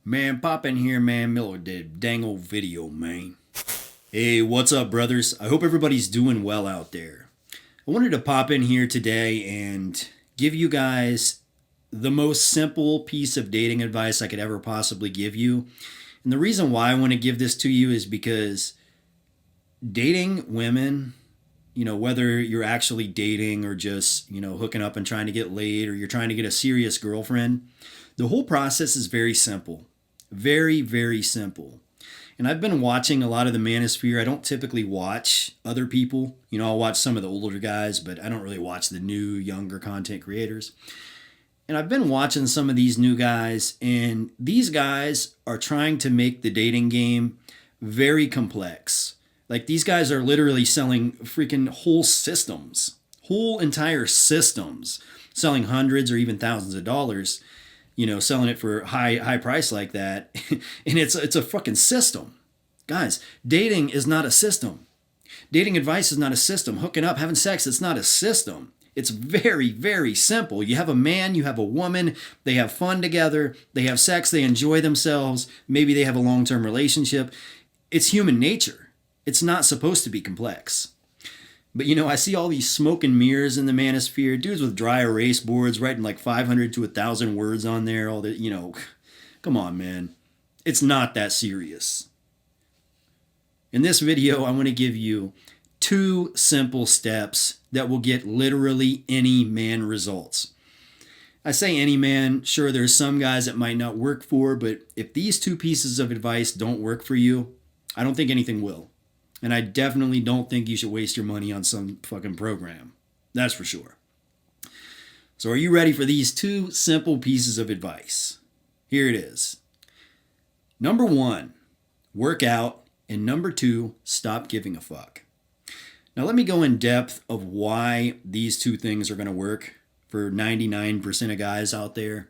Man, pop in here, man. Miller did dang old video, man. Hey, what's up, brothers? I hope everybody's doing well out there. I wanted to pop in here today and give you guys the most simple piece of dating advice I could ever possibly give you. And the reason why I want to give this to you is because dating women, whether you're actually dating or just, hooking up and trying to get laid or you're trying to get a serious girlfriend, the whole process is very simple. Very, very simple. And I've been watching a lot of the Manosphere. I don't typically watch other people. I'll watch some of the older guys, but I don't really watch the new, younger content creators. And I've been watching some of these new guys, and these guys are trying to make the dating game very complex. Like, these guys are literally selling freaking whole systems, whole entire systems, selling hundreds or even thousands of dollars, selling it for high price like that. And it's a fucking system. Guys, dating is not a system. Dating advice is not a system. Hooking up, having sex, it's not a system. It's very, very simple. You have a man, you have a woman, they have fun together, they have sex, they enjoy themselves, maybe they have a long-term relationship. It's human nature. It's not supposed to be complex. But I see all these smoke and mirrors in the manosphere, dudes with dry erase boards writing like 500 to 1,000 words on there. All that, come on, man. It's not that serious. In this video, I want to give you 2 simple steps that will get literally any man results. I say any man, sure, there's some guys that might not work for, but if these 2 pieces of advice don't work for you, I don't think anything will. And I definitely don't think you should waste your money on some fucking program. That's for sure. So are you ready for these 2 simple pieces of advice? Here it is. Number 1, work out. And number 2, stop giving a fuck. Now let me go in depth of why these 2 things are going to work for 99% of guys out there.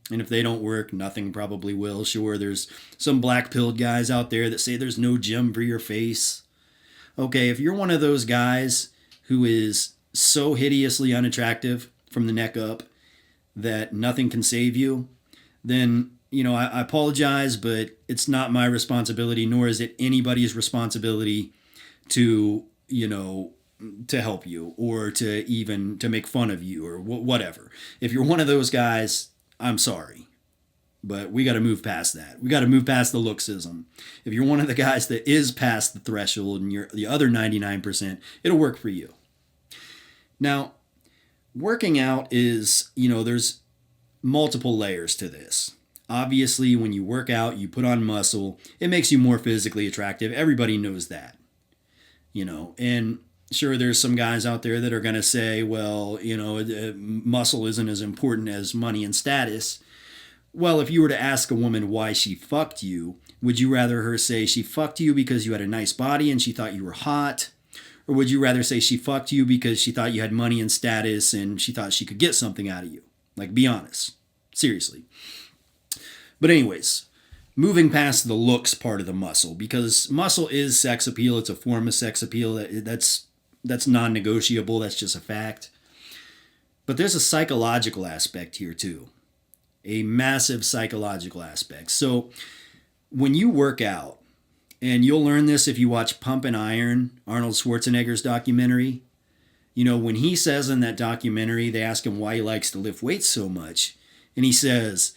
And if they don't work, nothing probably will. Sure, there's some black-pilled guys out there that say there's no gym for your face. Okay, if you're one of those guys who is so hideously unattractive from the neck up that nothing can save you, then, I apologize, but it's not my responsibility, nor is it anybody's responsibility to, to help you or to make fun of you or whatever. If you're one of those guys, I'm sorry. But we got to move past that. We got to move past the looksism. If you're one of the guys that is past the threshold and you're the other 99%, it'll work for you. Now, working out is, there's multiple layers to this. Obviously, when you work out, you put on muscle, it makes you more physically attractive. Everybody knows that. And sure, there's some guys out there that are going to say, well, muscle isn't as important as money and status. Well, if you were to ask a woman why she fucked you, would you rather her say she fucked you because you had a nice body and she thought you were hot? Or would you rather say she fucked you because she thought you had money and status and she thought she could get something out of you? Like, be honest. Seriously. But anyways, moving past the looks part of the muscle, because muscle is sex appeal. It's a form of sex appeal. That's non-negotiable. That's just a fact. But there's a psychological aspect here too. A massive psychological aspect. So when you work out, and you'll learn this if you watch Pump and Iron, Arnold Schwarzenegger's documentary, when he says in that documentary, they ask him why he likes to lift weights so much. And he says,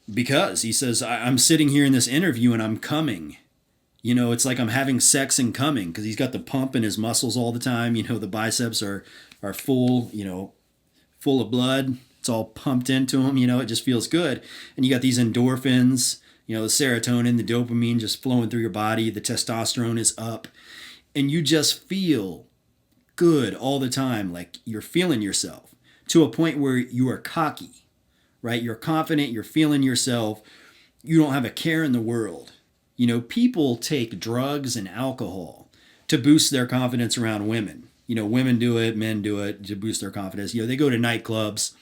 because he says, I'm sitting here in this interview and I'm coming. It's like I'm having sex and coming because he's got the pump in his muscles all the time. The biceps are full, full of blood. It's all pumped into him. It just feels good. And you got these endorphins, the serotonin, the dopamine just flowing through your body. The testosterone is up. And you just feel good all the time. Like you're feeling yourself to a point where you are cocky. Right? You're confident, you're feeling yourself, you don't have a care in the world. People take drugs and alcohol to boost their confidence around women. Women do it, men do it to boost their confidence. They go to nightclubs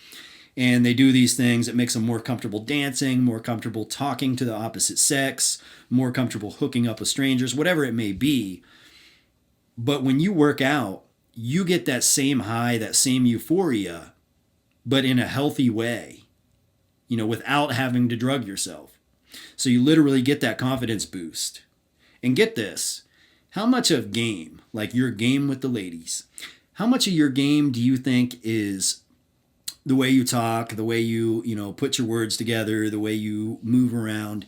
and they do these things that makes them more comfortable dancing, more comfortable talking to the opposite sex, more comfortable hooking up with strangers, whatever it may be. But when you work out, you get that same high, that same euphoria, but in a healthy way. Without having to drug yourself. So you literally get that confidence boost. And get this, how much of game, like your game with the ladies, how much of your game do you think is the way you talk, the way you put your words together, the way you move around?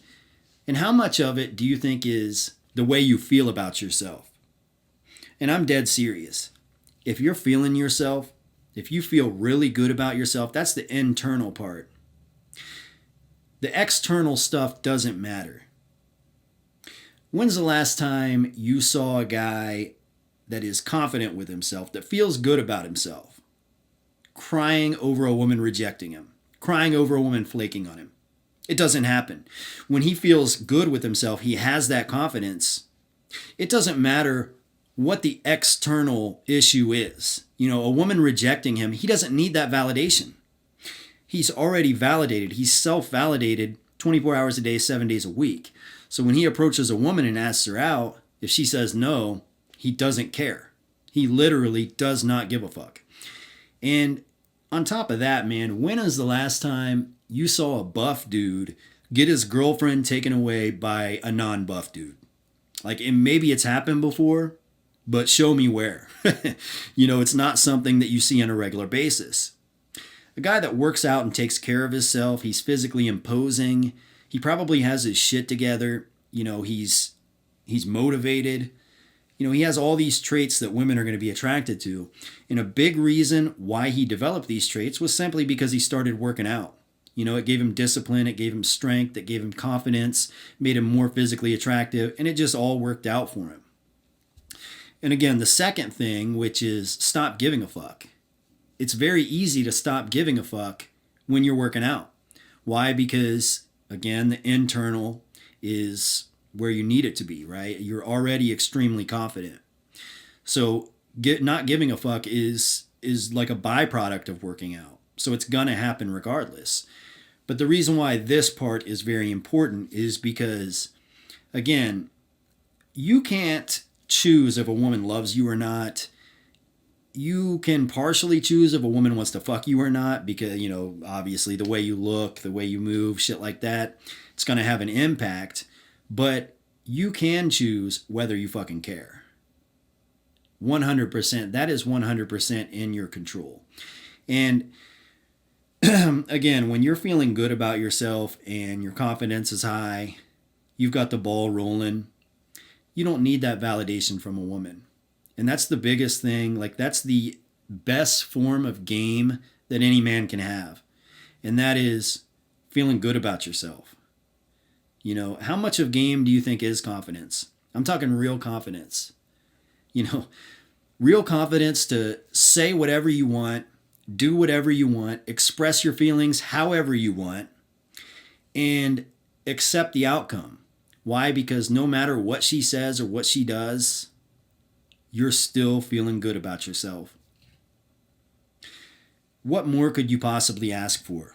And how much of it do you think is the way you feel about yourself? And I'm dead serious. If you're feeling yourself, if you feel really good about yourself, that's the internal part. The external stuff doesn't matter. When's the last time you saw a guy that is confident with himself, that feels good about himself, crying over a woman rejecting him, crying over a woman flaking on him? It doesn't happen. When he feels good with himself, he has that confidence. It doesn't matter what the external issue is. A woman rejecting him, he doesn't need that validation. He's already validated. He's self-validated 24 hours a day, 7 days a week. So when he approaches a woman and asks her out, if she says no, he doesn't care. He literally does not give a fuck. And on top of that, man, when is the last time you saw a buff dude get his girlfriend taken away by a non-buff dude? Like, and maybe it's happened before, but show me where. It's not something that you see on a regular basis. A guy that works out and takes care of himself, he's physically imposing, he probably has his shit together, he's motivated, he has all these traits that women are going to be attracted to. And a big reason why he developed these traits was simply because he started working out. It gave him discipline, it gave him strength, it gave him confidence, made him more physically attractive, and it just all worked out for him. And again, the second thing, which is stop giving a fuck. It's very easy to stop giving a fuck when you're working out. Why? Because, again, the internal is where you need it to be, right? You're already extremely confident. So not giving a fuck is like a byproduct of working out. So it's going to happen regardless. But the reason why this part is very important is because, again, you can't choose if a woman loves you or not. You can partially choose if a woman wants to fuck you or not because, obviously the way you look, the way you move, shit like that, it's going to have an impact. But you can choose whether you fucking care. 100%. That is 100% in your control. And again, when you're feeling good about yourself and your confidence is high, you've got the ball rolling, you don't need that validation from a woman. And that's the biggest thing. Like, that's the best form of game that any man can have. And that is feeling good about yourself. How much of game do you think is confidence? I'm talking real confidence. Real confidence to say whatever you want, do whatever you want, express your feelings however you want, and accept the outcome. Why? Because no matter what she says or what she does, you're still feeling good about yourself. What more could you possibly ask for?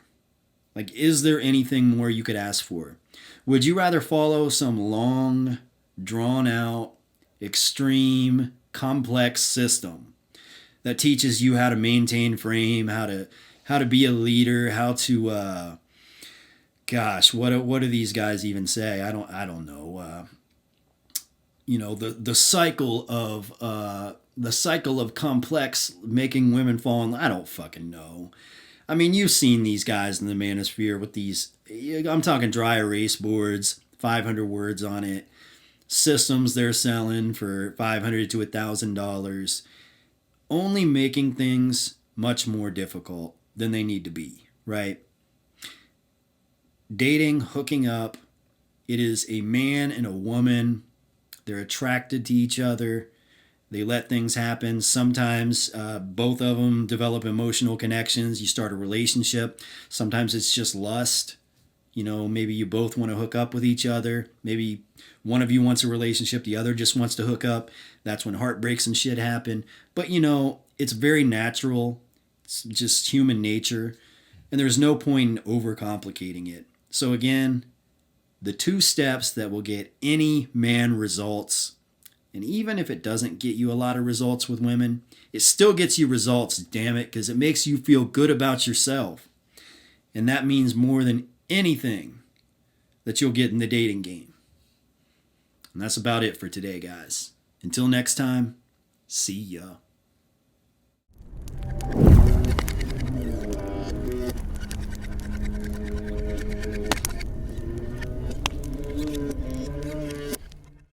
Like, is there anything more you could ask for? Would you rather follow some long, drawn-out, extreme, complex system that teaches you how to maintain frame, how to be a leader, how to, what do these guys even say? I don't know. The cycle of complex making women fall in love. I don't fucking know. I mean, you've seen these guys in the manosphere with these, I'm talking dry erase boards, 500 words on it, systems they're selling for $500 to $1,000, only making things much more difficult than they need to be, right? Dating, hooking up, it is a man and a woman. They're attracted to each other. They let things happen. Sometimes both of them develop emotional connections. You start a relationship. Sometimes it's just lust. Maybe you both want to hook up with each other. Maybe one of you wants a relationship. The other just wants to hook up. That's when heartbreaks and shit happen. But, it's very natural. It's just human nature. And there's no point in overcomplicating it. So again, the 2 steps that will get any man results, and even if it doesn't get you a lot of results with women, it still gets you results, damn it, because it makes you feel good about yourself. And that means more than anything. that you'll get in the dating game. And that's about it for today, guys. Until next time, see ya.